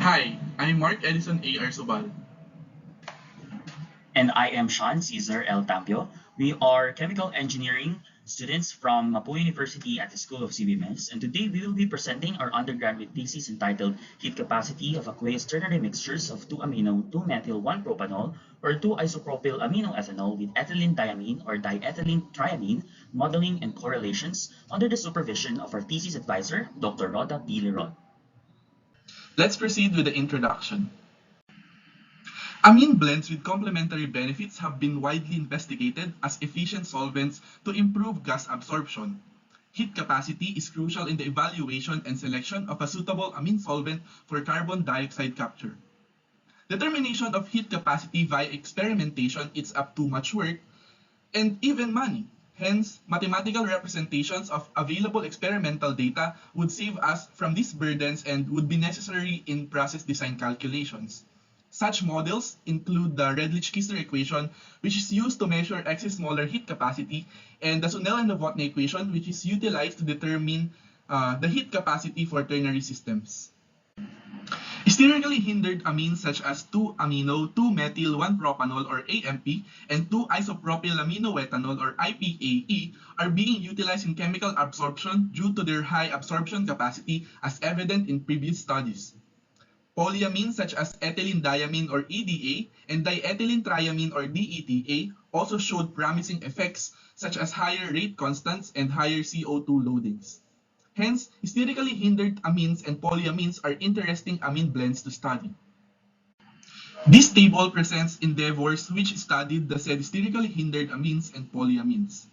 Hi, I'm Mark Edison A. ARZOBAL. And I am Sean Cesar L. TAMBIO. We are chemical engineering students from Mapua University at the School of CBMS, and today we will be presenting our undergraduate thesis entitled Heat Capacity of Aqueous Ternary Mixtures of 2-amino 2-methyl 1-propanol or 2-isopropyl aminoethanol with ethylene diamine or diethylene triamine, modeling and correlations under the supervision of our thesis advisor, Dr. Rhoda P. Leron. Let's proceed with the introduction. Amine blends with complementary benefits have been widely investigated as efficient solvents to improve gas absorption. Heat capacity is crucial in the evaluation and selection of a suitable amine solvent for carbon dioxide capture. Determination of heat capacity via experimentation is up to much work and even money. Hence, mathematical representations of available experimental data would save us from these burdens and would be necessary in process design calculations. Such models include the Redlich-Kistler equation, which is used to measure excess molar heat capacity, and the Snellen-Novotny equation, which is utilized to determine the heat capacity for ternary systems. Sterically hindered amines such as 2-amino 2-methyl 1-propanol or AMP and 2-isopropyl aminoethanol or IPAE are being utilized in chemical absorption due to their high absorption capacity as evident in previous studies. Polyamines such as ethylene diamine or EDA and diethylene triamine or DETA also showed promising effects such as higher rate constants and higher CO2 loadings. Hence, sterically hindered amines and polyamines are interesting amine blends to study. This table presents endeavors which studied the said sterically hindered amines and polyamines.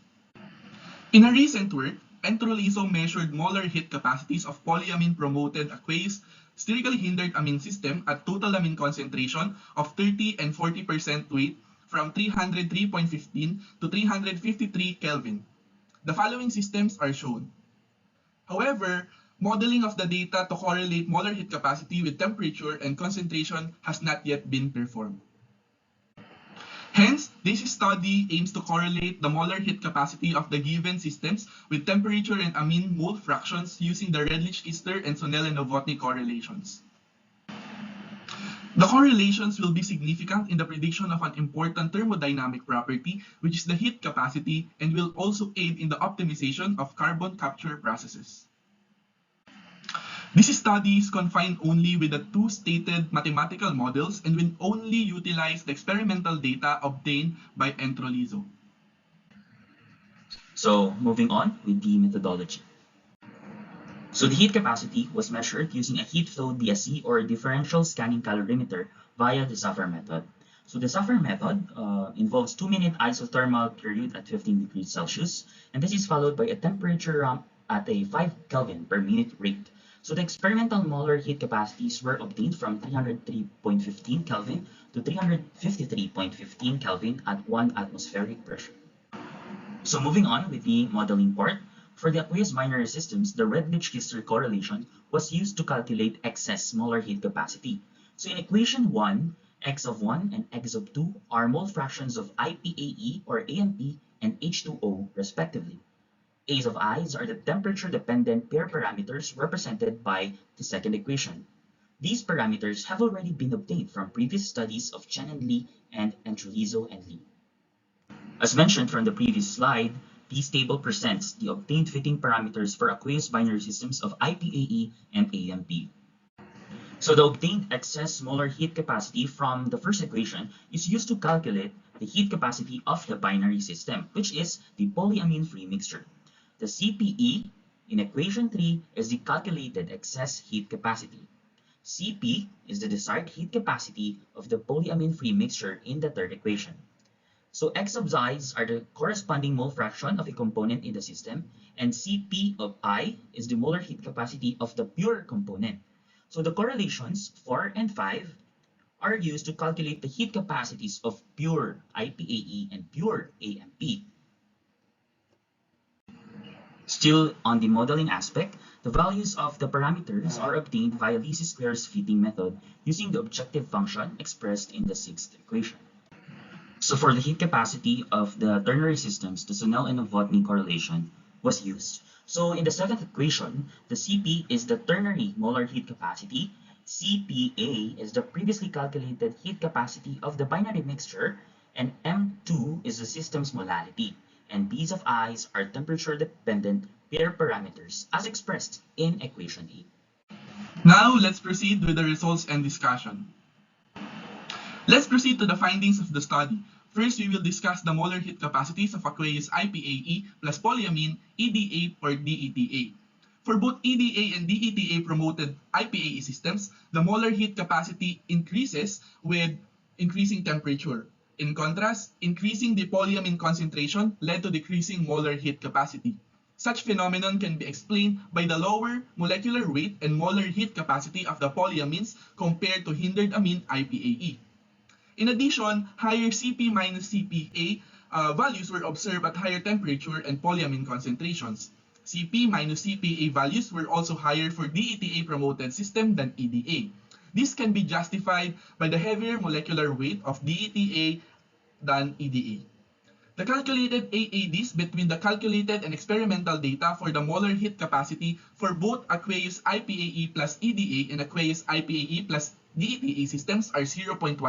In a recent work, Entroliso measured molar heat capacities of polyamine-promoted aqueous sterically hindered amine system at total amine concentration of 30 and 40% weight from 303.15 to 353 Kelvin. The following systems are shown. However, modeling of the data to correlate molar heat capacity with temperature and concentration has not yet been performed. Hence, this study aims to correlate the molar heat capacity of the given systems with temperature and amine mole fractions using the Redlich-Kistler and Snellen-Novotny correlations. The correlations will be significant in the prediction of an important thermodynamic property, which is the heat capacity, and will also aid in the optimization of carbon capture processes. This study is confined only with the two stated mathematical models and will only utilize the experimental data obtained by Entroliso. So, moving on with the methodology. So the heat capacity was measured using a heat flow DSC or differential scanning calorimeter via the Safar method. So the Safar method involves 2-minute isothermal period at 15 degrees Celsius, and this is followed by a temperature ramp at a 5 Kelvin per minute rate. So the experimental molar heat capacities were obtained from 303.15 Kelvin to 353.15 Kelvin at 1 atmospheric pressure. So moving on with the modeling part, for the aqueous binary systems, the Redlich-Kistler correlation was used to calculate excess molar heat capacity. So in equation 1, x of 1 and x of 2 are mole fractions of IPAE or AMP and H2O respectively. A's of i's are the temperature-dependent pair parameters represented by the second equation. These parameters have already been obtained from previous studies of Chen and Lee and Entroliso and Lee. As mentioned from the previous slide, this table presents the obtained fitting parameters for aqueous binary systems of IPAE and AMP. So the obtained excess molar heat capacity from the first equation is used to calculate the heat capacity of the binary system, which is the polyamine-free mixture. The CPE in equation 3 is the calculated excess heat capacity. Cp is the desired heat capacity of the polyamine-free mixture in the third equation. So x of i's are the corresponding mole fraction of a component in the system, and Cp of I is the molar heat capacity of the pure component. So the correlations 4 and 5 are used to calculate the heat capacities of pure IPAE and pure AMP. Still on the modeling aspect, the values of the parameters are obtained via least squares fitting method using the objective function expressed in the sixth equation. So for the heat capacity of the ternary systems, the Snellen and Novotny correlation was used. So in the second equation, the Cp is the ternary molar heat capacity CPA is the previously calculated heat capacity of the binary mixture, and M2 is the system's molality, and B's of I's are temperature-dependent pair parameters as expressed in equation 8. Now, let's proceed with the results and discussion. Let's proceed to the findings of the study. First, we will discuss the molar heat capacities of aqueous IPAE plus polyamine EDA or DETA. For both EDA and DETA promoted IPAE systems, the molar heat capacity increases with increasing temperature. In contrast, increasing the polyamine concentration led to decreasing molar heat capacity. Such phenomenon can be explained by the lower molecular weight and molar heat capacity of the polyamines compared to hindered amine IPAE. In addition, higher Cp minus Cpa values were observed at higher temperature and polyamine concentrations. Cp minus Cpa values were also higher for DETA promoted system than EDA. This can be justified by the heavier molecular weight of DETA than EDA. The calculated AADs between the calculated and experimental data for the molar heat capacity for both aqueous IPAE plus EDA and aqueous IPAE plus DETA systems are 0.1%.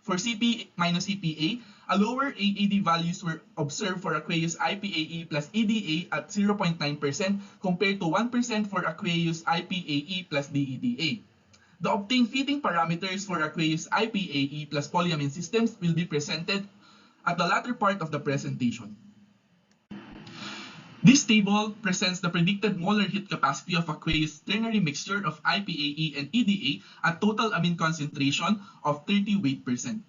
For Cp minus Cpa, a lower AAD values were observed for aqueous IPAE plus EDA at 0.9% compared to 1% for aqueous IPAE plus DETA. The obtained fitting parameters for aqueous IPAE plus polyamine systems will be presented at the latter part of the presentation. This table presents the predicted molar heat capacity of aqueous ternary mixture of IPAE and EDA at total amine concentration of 30 weight%.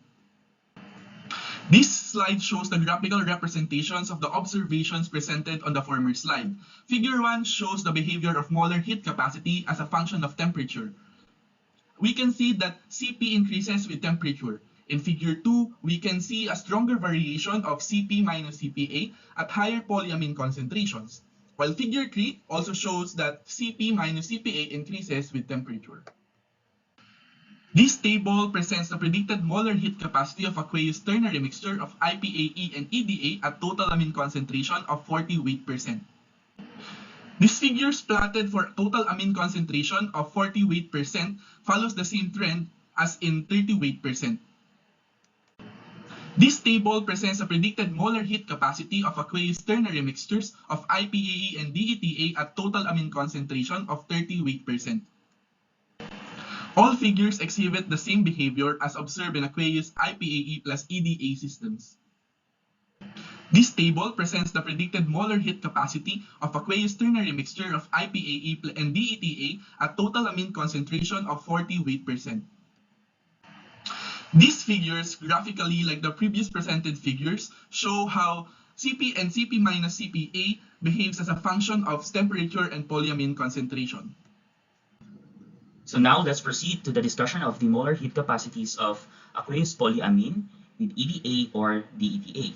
This slide shows the graphical representations of the observations presented on the former slide. Figure 1 shows the behavior of molar heat capacity as a function of temperature. We can see that Cp increases with temperature. In figure 2, we can see a stronger variation of Cp minus Cpa at higher polyamine concentrations, while figure 3 also shows that Cp minus Cpa increases with temperature. This table presents the predicted molar heat capacity of aqueous ternary mixture of IPAE and EDA at total amine concentration of 40 weight%. This figure plotted for total amine concentration of 40 weight% follows the same trend as in 30 weight%. This table presents a predicted molar heat capacity of aqueous ternary mixtures of IPAE and DETA at total amine concentration of 30 weight%. All figures exhibit the same behavior as observed in aqueous IPAE plus EDA systems. This table presents the predicted molar heat capacity of aqueous ternary mixture of IPAE and DETA at total amine concentration of 40 weight%. These figures, graphically like the previous presented figures, show how Cp and Cp minus Cpa behaves as a function of temperature and polyamine concentration. So now let's proceed to the discussion of the molar heat capacities of aqueous polyamine with EDA or DETA.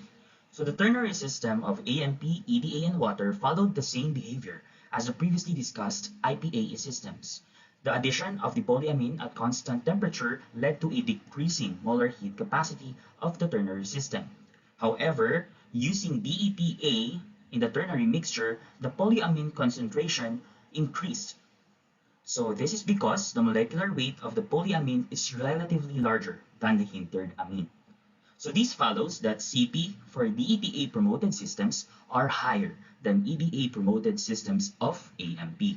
So the ternary system of AMP, EDA, and water followed the same behavior as the previously discussed IPAE systems. The addition of the polyamine at constant temperature led to a decreasing molar heat capacity of the ternary system. However, using DETA in the ternary mixture, the polyamine concentration increased. So this is because the molecular weight of the polyamine is relatively larger than the hindered amine. So this follows that Cp for DETA promoted systems are higher than EDA promoted systems of AMP.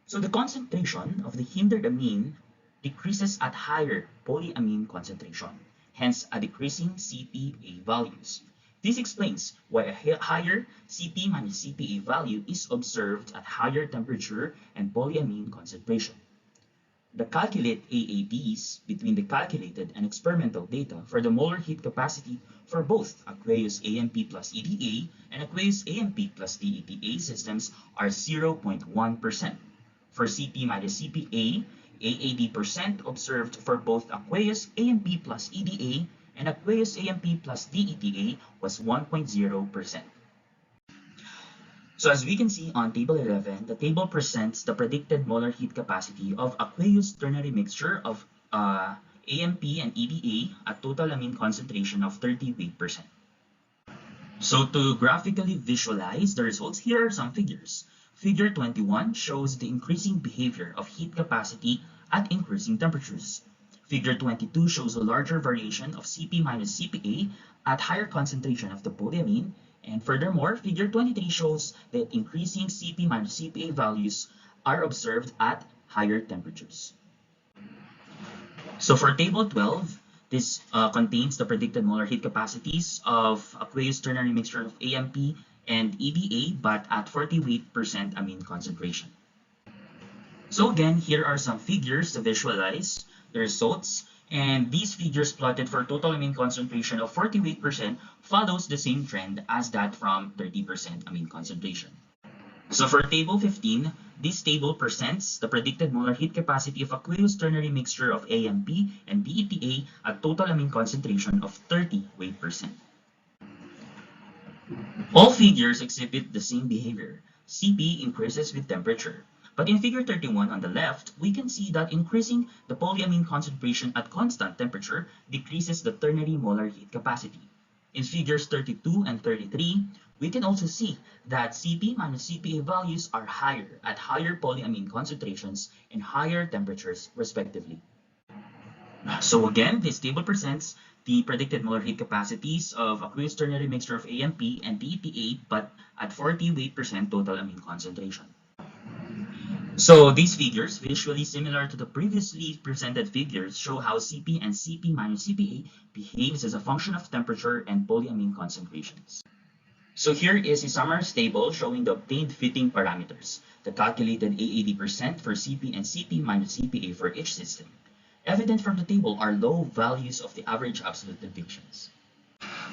So the concentration of the hindered amine decreases at higher polyamine concentration, hence a decreasing Cpa values. This explains why a higher Cp minus Cpa value is observed at higher temperature and polyamine concentration. The calculate AADs between the calculated and experimental data for the molar heat capacity for both aqueous AMP plus EDA and aqueous AMP plus DETA systems are 0.1%. For Cp minus Cpa, AAD percent observed for both aqueous AMP plus EDA and aqueous AMP plus DETA was 1.0%. So as we can see on table 11, the table presents the predicted molar heat capacity of aqueous ternary mixture of AMP and EDA at total amine concentration of 30 weight%. So to graphically visualize the results, here are some figures. Figure 21 shows the increasing behavior of heat capacity at increasing temperatures. Figure 22 shows a larger variation of Cp minus Cpa at higher concentration of the polyamine, and furthermore, figure 23 shows that increasing Cp minus Cpa values are observed at higher temperatures. So for table 12, this contains the predicted molar heat capacities of aqueous ternary mixture of AMP and EDA, but at 48% amine concentration. So again, here are some figures to visualize the results. And these figures plotted for total amine concentration of 48% follows the same trend as that from 30% amine concentration. So for table 15, this table presents the predicted molar heat capacity of aqueous ternary mixture of AMP and BETA at total amine concentration of 30 weight percent. All figures exhibit the same behavior. Cp increases with temperature. But in figure 31 on the left, we can see that increasing the polyamine concentration at constant temperature decreases the ternary molar heat capacity. In figures 32 and 33, we can also see that Cp minus Cpa values are higher at higher polyamine concentrations and higher temperatures respectively. So again, this table presents the predicted molar heat capacities of aqueous ternary mixture of AMP and BETA, but at 48% total amine concentration. So these figures, visually similar to the previously presented figures, show how Cp and Cp minus Cpa behaves as a function of temperature and polyamine concentrations. So here is a summarized table showing the obtained fitting parameters, the calculated AAD% for Cp and Cp minus Cpa for each system. Evident from the table are low values of the average absolute deviations.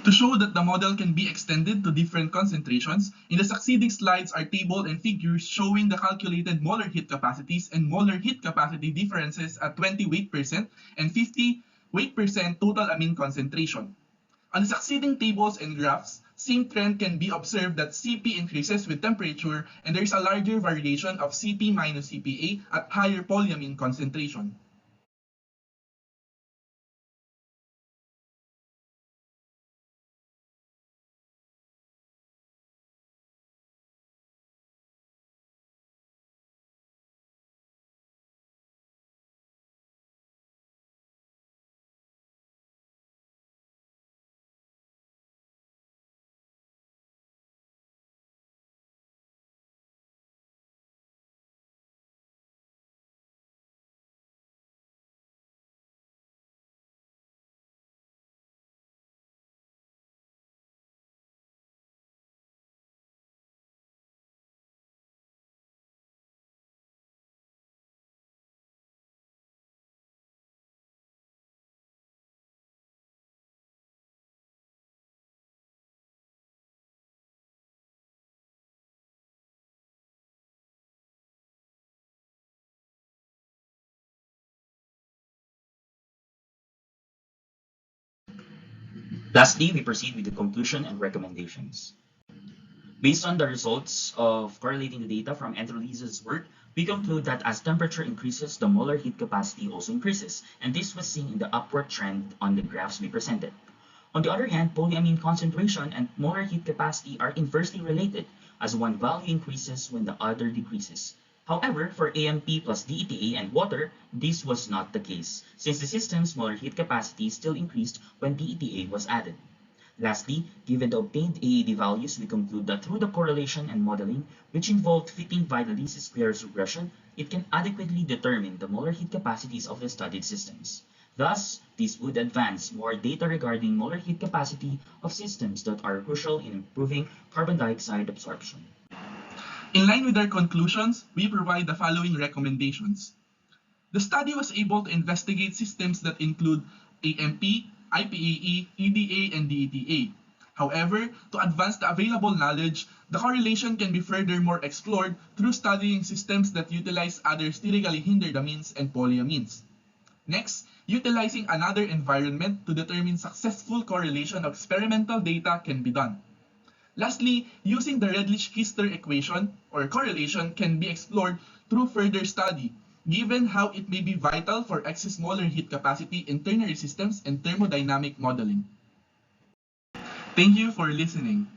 To show that the model can be extended to different concentrations, in the succeeding slides are table and figures showing the calculated molar heat capacities and molar heat capacity differences at 20 weight percent and 50 weight percent total amine concentration. On the succeeding tables and graphs, same trend can be observed that Cp increases with temperature and there is a larger variation of Cp minus Cpa at higher polyamine concentration. Lastly, we proceed with the conclusion and recommendations. Based on the results of correlating the data from Enterlise's work, we conclude that as temperature increases, the molar heat capacity also increases, and this was seen in the upward trend on the graphs we presented. On the other hand, polyamine concentration and molar heat capacity are inversely related, as one value increases when the other decreases. However, for AMP plus DETA and water, this was not the case, since the system's molar heat capacity still increased when DETA was added. Lastly, given the obtained AAD values, we conclude that through the correlation and modeling, which involved fitting via the least squares regression, it can adequately determine the molar heat capacities of the studied systems. Thus, this would advance more data regarding molar heat capacity of systems that are crucial in improving carbon dioxide absorption. In line with our conclusions, we provide the following recommendations. The study was able to investigate systems that include AMP, IPAE, EDA, and DETA. However, to advance the available knowledge, the correlation can be furthermore explored through studying systems that utilize other sterically hindered amines and polyamines. Next, utilizing another environment to determine successful correlation of experimental data can be done. Lastly, using the Redlich-Kister equation or correlation can be explored through further study, given how it may be vital for excess molar heat capacity in ternary systems and thermodynamic modeling. Thank you for listening.